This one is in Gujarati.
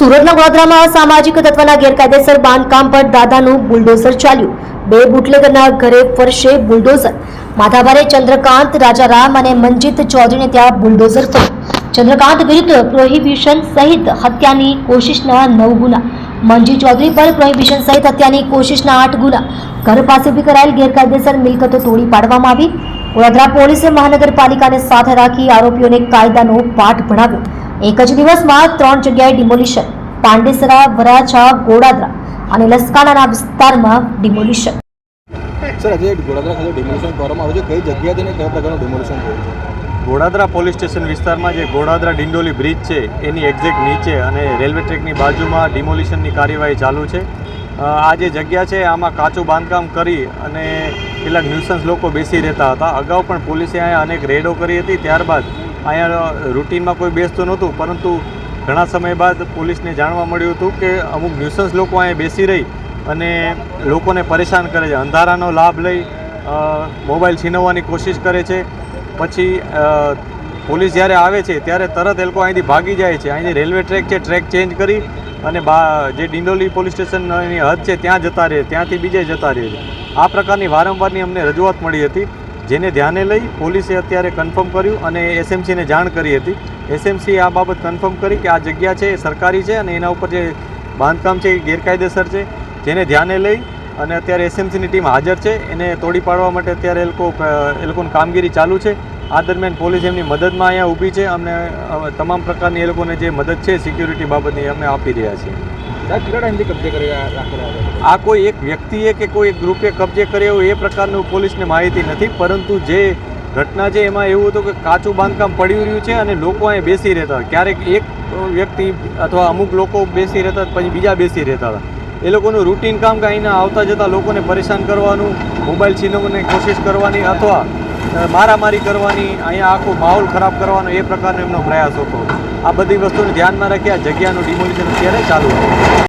સુરતના ગોધરામાં અસામાજિક તત્વના ગેરકાયદેસર બાંધકામ પર દાદાનું બુલડોઝર ચાલ્યું। બે બુટલેગરના ઘરે ફરશે બુલડોઝર। માધાભારે ચંદ્રકાંત રાજારામ અને મંજીત ચૌધરીને ત્યાં બુલડોઝર ફર્યું। ચંદ્રકાંત વિરુદ્ધ પ્રોહિબિશન સહિત હત્યાની કોશિશના 9 ગુના, મંજીત ચૌધરી પર પ્રોહિબિશન સહિત હત્યાની કોશિશના 8 ગુના। ઘર પાસે ઉભી કરાયેલ ગેરકાયદેસર મિલકતો તોડી પાડવામાં આવી। વડોદરા પોલીસે મહાનગરપાલિકાને સાથે રાખી આરોપીઓને કાયદાનો પાઠ ભણાવ્યો। એક જ દિવસમાં 3 જગ્યાએ ડિમોલિશન, પાંડેસરા, વરાછા, ગોડાદરા અને લસકાણાના વિસ્તારમાં ડિમોલિશન। સર, આજે ગોડાદરા ખાતે ડિમોલિશન કરવામાં આવ્યું છે, કઈ જગ્યાએ અને કયા પ્રકારનું ડિમોલિશન થયું છે? ગોડાદરા પોલીસ સ્ટેશન વિસ્તારમાં જે ગોડાદરા ડિંડોલી બ્રિજ છે એની એક્ઝેક્ટ નીચે અને રેલવે ટ્રેકની બાજુમાં ડિમોલિશનની કાર્યવાહી ચાલુ છે। આ જે જગ્યા છે આમાં કાચું બાંધકામ કરી અને કેટલાક ન્યુસન્સ લોકો બેસી રહેતા હતા। અગાઉ પણ પોલીસે અહીંયા અનેક રેડો કરી હતી। ત્યારબાદ અહીંયા રૂટીનમાં કોઈ બેસતું નહોતું, પરંતુ ઘણા સમય બાદ પોલીસને જાણવા મળ્યું હતું કે અમુક ન્યુસન્સ લોકો અહીંયા બેસી રહી અને લોકોને પરેશાન કરે છે, અંધારાનો લાભ લઈ મોબાઈલ છીનવવાની કોશિશ કરે છે। પછી પોલીસ જ્યારે આવે છે ત્યારે તરત એ લોકો અહીંથી ભાગી જાય છે। અહીંથી રેલવે ટ્રેક છે, ટ્રેક ચેન્જ કરી અને જે ડિંડોલી પોલીસ સ્ટેશનની હદ છે ત્યાં જતા રહે, ત્યાંથી બીજે જતા રહે છે। આ પ્રકારની વારંવારની અમને રજૂઆત મળી હતી, જેને ધ્યાને લઈ પોલીસે અત્યારે કન્ફર્મ કર્યું અને એસએમસીને જાણ કરી હતી। એસએમસી આ બાબત કન્ફર્મ કરી કે આ જગ્યા છે એ સરકારી છે અને એના ઉપર જે બાંધકામ છે એ ગેરકાયદેસર છે, જેને ધ્યાને લઈ અને અત્યારે એસએમસીની ટીમ હાજર છે। એને તોડી પાડવા માટે અત્યારે એ લોકોની કામગીરી ચાલુ છે। આ દરમિયાન પોલીસ એમની મદદમાં અહીંયા ઊભી છે। અમને તમામ પ્રકારની એ લોકોને જે મદદ છે સિક્યુરિટી બાબતની અમે આપી રહ્યા છીએ। કેટલા ટાઈમથી કબજે કરી રાખેલા છે? આ કોઈ એક વ્યક્તિએ કે કોઈ એક ગ્રુપે કબજે કર્યો એ પ્રકારનું પોલીસને માહિતી નથી, પરંતુ જે ઘટના છે એમાં એવું હતું કે કાચું બાંધકામ પડી રહ્યું છે અને લોકો અહીં બેસી રહેતા હતા। ક્યારેક એક વ્યક્તિ અથવા અમુક લોકો બેસી રહેતા, પછી બીજા બેસી રહેતા હતા। એ લોકોનું રૂટીન કામ કે અહીંના આવતા જતા લોકોને પરેશાન કરવાનું, મોબાઈલ છીનવવાની કોશિશ કરવાની અથવા મારામારી કરવાની, અહીંયા આખો માહોલ ખરાબ કરવાનો એ પ્રકારનો એમનો પ્રયાસ હતો। આ બધી વસ્તુને ધ્યાનમાં રાખી આ જગ્યાનું ડિમોલિશન અત્યારે ચાલુ છે।